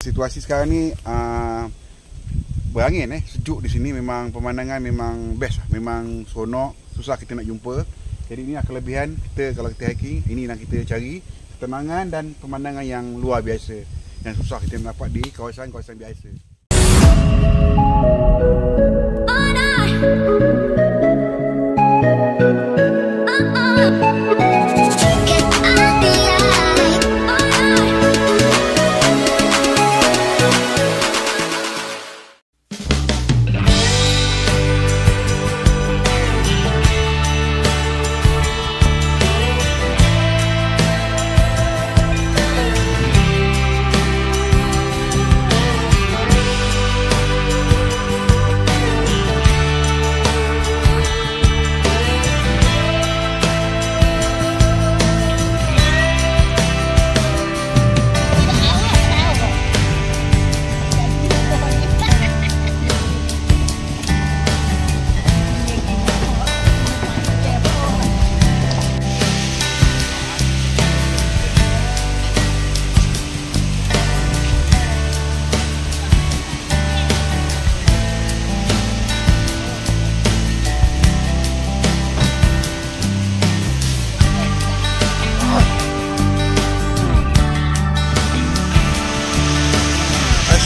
Situasi sekarang ni berangin, sejuk di sini. Memang pemandangan memang best, memang seronok, susah kita nak jumpa. Jadi ini kelebihan kita kalau kita hiking. Ini yang kita cari, ketenangan dan pemandangan yang luar biasa yang susah kita dapat di kawasan-kawasan biasa.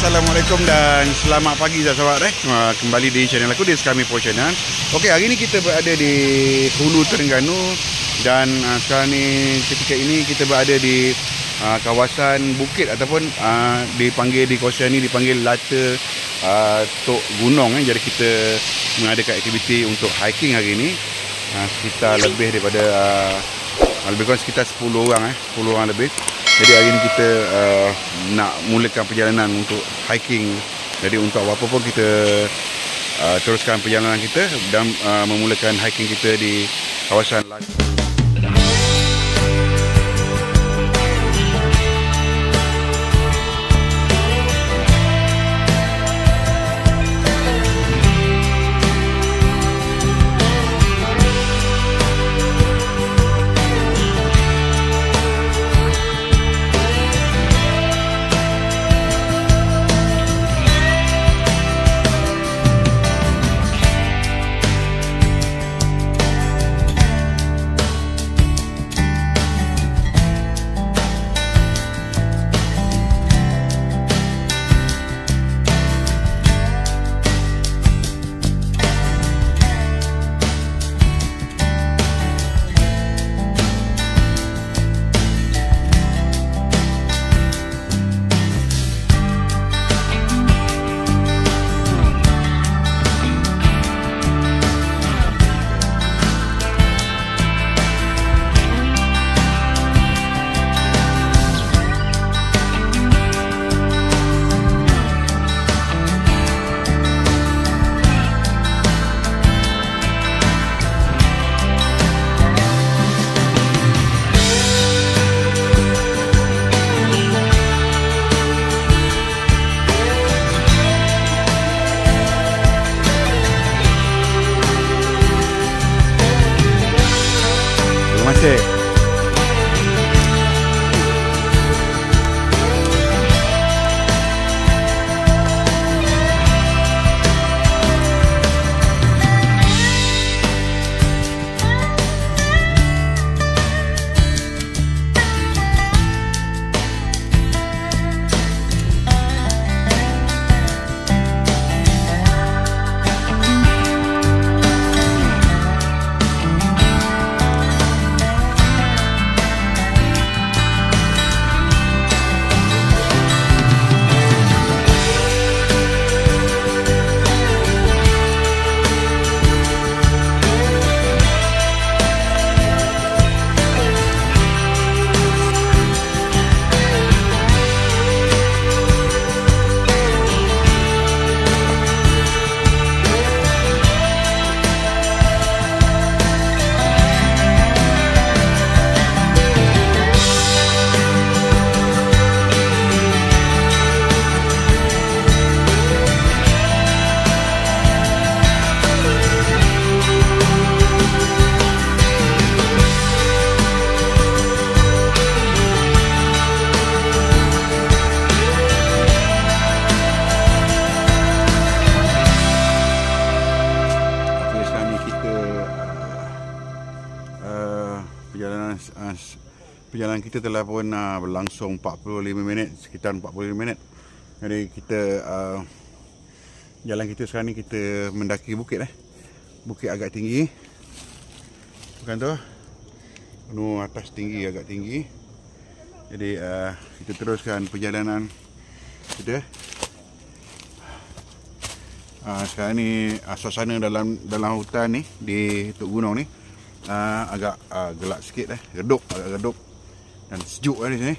Assalamualaikum dan selamat pagi sahabat. Kembali di channel aku, di Kami Pro Channel. Okey, hari ni kita berada di Hulu Terengganu dan sekarang ni ketika ini kita berada di kawasan bukit ataupun dipanggil di kawasan ni dipanggil Lata Tok Gunung. Jadi kita mengadakan aktiviti untuk hiking hari ini. Sekitar lebih daripada lebih kurang sekitar 10 orang lebih. Jadi hari ini kita nak mulakan perjalanan untuk hiking. Jadi untuk apa pun kita teruskan perjalanan kita dan memulakan hiking kita di kawasan Lata. perjalanan kita telah pun berlangsung 45 minit, sekitar 45 minit. Jadi kita jalan kita sekarang ni kita mendaki bukit bukit agak tinggi. Bukan tu. Penuh atas tinggi, agak tinggi. Jadi kita teruskan perjalanan kita. Sekarang ni suasana dalam hutan ni di Tok Gunung ni agak gelap sikit redup, agak redup dan sejuk di sini.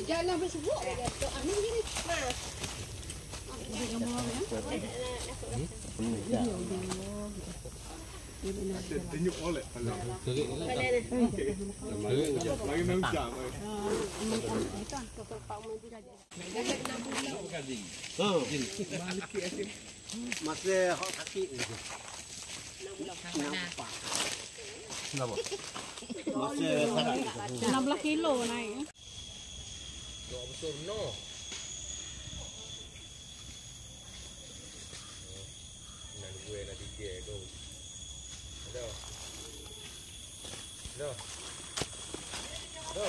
Jalan bersebut tunjuk oleh lagi mengucap masa hok sakit ni. Kenapa? Masa sakit 16 kilo naik. dok besar no. Nan gue nak dia tu. Ada. Ada. Ada.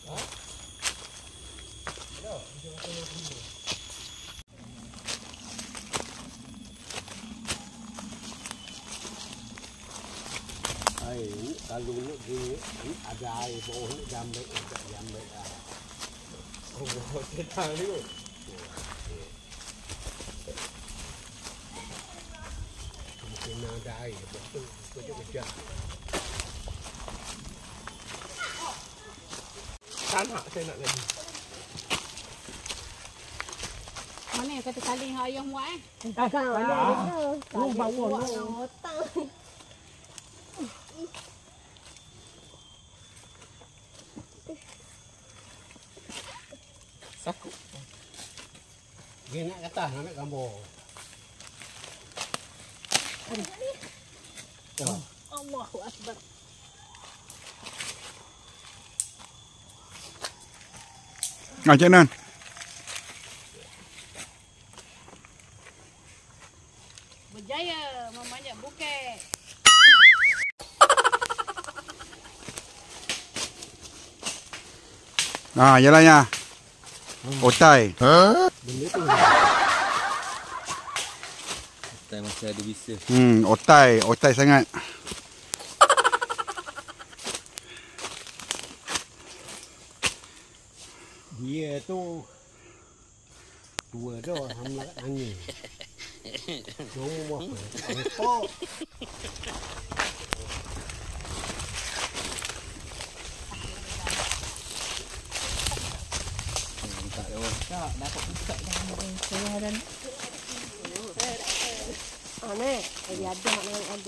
Ha? Ada. Kalau nak gini ada air bawah ni jambai ah. Oh, kita ni. Mungkin ada air betul kerja. Tanah saya nak lagi. Mana kata saling ayah muat Oh, bawa otak. Sakut. Dia nak kata nak ambil gambar. Allahu Akbar. Macam mana? Berjaya memanjat bukit. Jalannya. Otai. Otai masih ada bisa. Otai sangat. Dia tu tua dah hamla kat angin. Semua apa? Tak dapat pusat dah ni. Ni, dia ada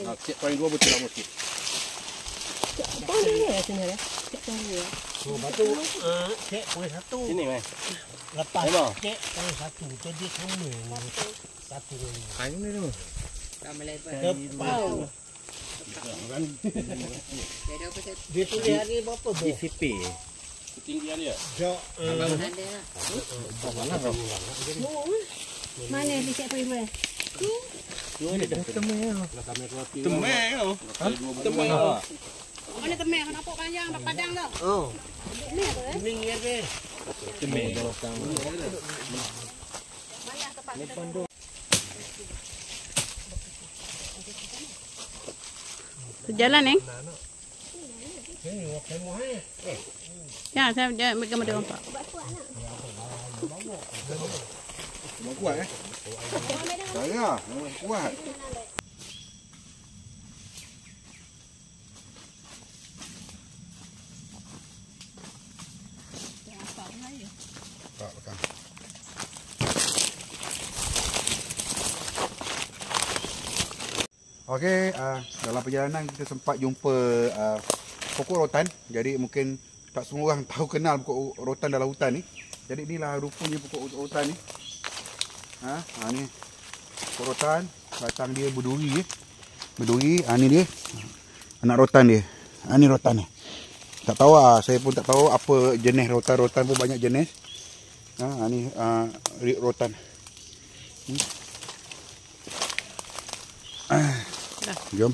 nak Cek poin 2 betul lah sikit. Tunggu ya sini ya. Tunggu ya. Oh, batu cek poin 1. Sini mai. Lepas cek poin 1 tu dia sama. Satu ni. Kayu ni tu. Tak melebar. Depan. Dia tu dia hari berapa? DCP. Ketinggian dia. Jauh. Mana dia cek poin mana? Temai. Mana temai? Nampak panjang dah padang dah. Oh. Ni apa eh? Ini ya ke? Temai belakang. Banyak tempat. Jalan ni. Ya, saya megang dia nampak. Memang kuat Saya kuat. Tak belakang. Okey, dalam perjalanan kita sempat jumpa pokok rotan. Jadi mungkin tak semua orang tahu kenal pokok rotan dalam hutan ni. Jadi inilah rupanya pokok rotan ni. Ni pokok rotan, batang dia berduri. Berduri, ni dia. Anak rotan dia. Ni rotan ni. Tak tahu saya pun tak tahu apa jenis rotan. Rotan pun banyak jenis. Ni rotan. Jom.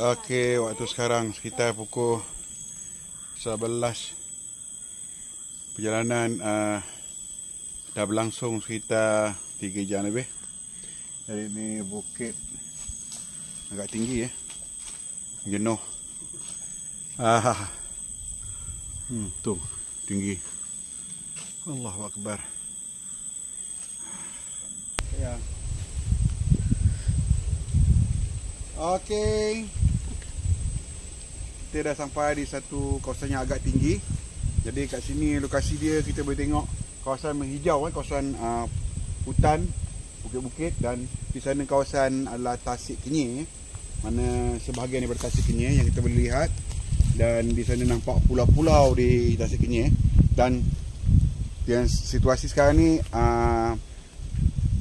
Okey, waktu sekarang sekitar pukul 11. Perjalanan dah berlangsung sekitar 3 jam lebih. Jadi ni bukit agak tinggi ya. Jenuh. Tu tinggi. Allahu Akbar. Ya. Okey. Kita dah sampai di satu kawasan yang agak tinggi. Jadi kat sini lokasi dia kita boleh tengok kawasan menghijau kawasan hutan, bukit-bukit, dan di sana kawasan adalah Tasik Kenyir. Mana sebahagian daripada Tasik Kenyir yang kita boleh lihat, dan di sana nampak pulau-pulau di Tasik Kenyir. Dan yang situasi sekarang ni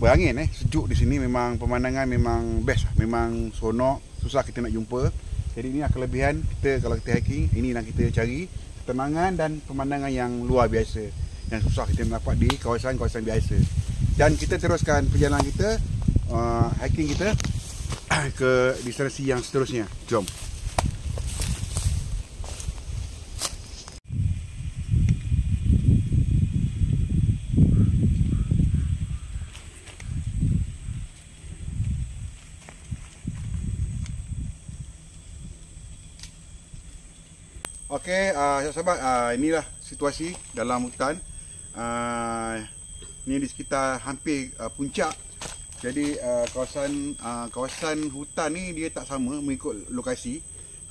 berangin sejuk di sini. Memang pemandangan memang best, memang seronok, susah kita nak jumpa. Jadi ini kelebihan kita kalau kita hiking, ini yang kita cari, ketenangan dan pemandangan yang luar biasa yang susah kita dapat di kawasan-kawasan biasa. Dan kita teruskan perjalanan kita, hiking kita ke destinasi yang seterusnya. Jom. Okey, sahabat, inilah situasi dalam hutan. Ini di sekitar hampir puncak. Jadi kawasan hutan ni dia tak sama mengikut lokasi.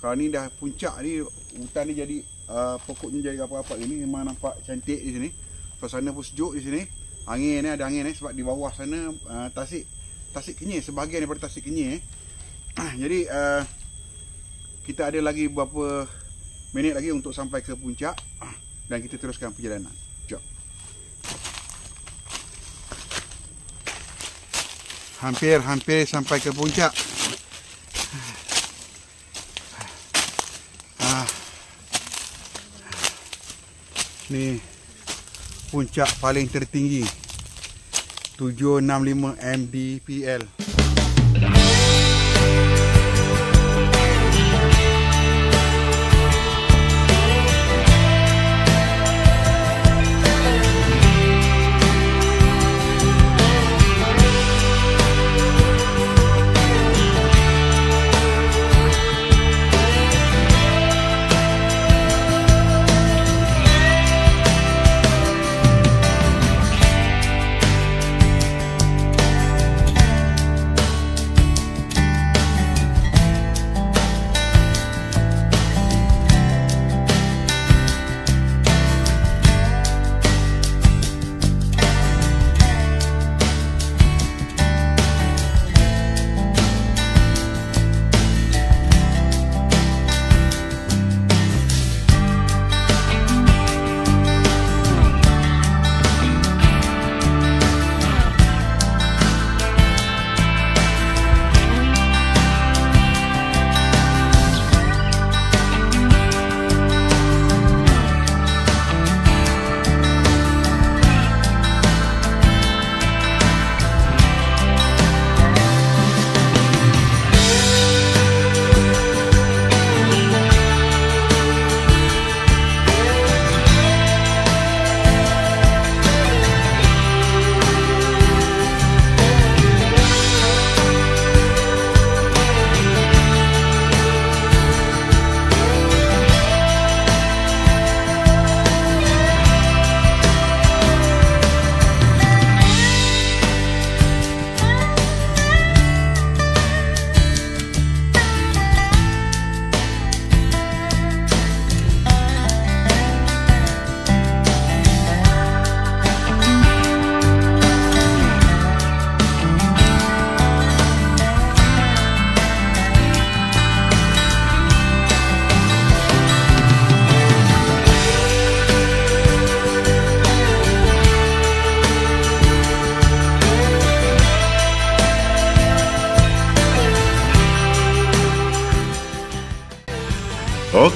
Kalau ni dah puncak ni, hutan ni jadi pokoknya jadi apa-apa ini, memang nampak cantik di sini. Suasana pun sejuk di sini. Angin ni, ada angin sebab di bawah sana Tasik Kenyir, sebahagian daripada Tasik Kenyir. Jadi kita ada lagi beberapa minit lagi untuk sampai ke puncak, dan kita teruskan perjalanan. Jom. Hampir sampai ke puncak. Ni puncak paling tertinggi, 765 mdpl.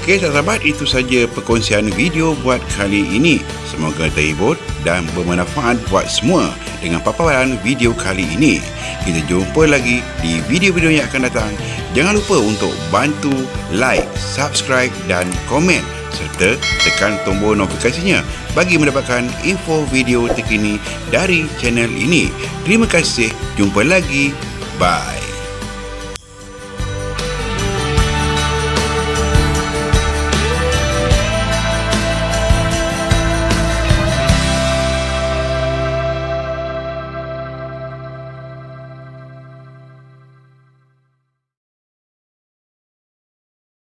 Okey sahabat, itu saja perkongsian video buat kali ini. Semoga terhibur dan bermanfaat buat semua dengan paparan video kali ini. Kita jumpa lagi di video-video yang akan datang. Jangan lupa untuk bantu like, subscribe dan komen serta tekan tombol notifikasinya bagi mendapatkan info video terkini dari channel ini. Terima kasih. Jumpa lagi. Bye.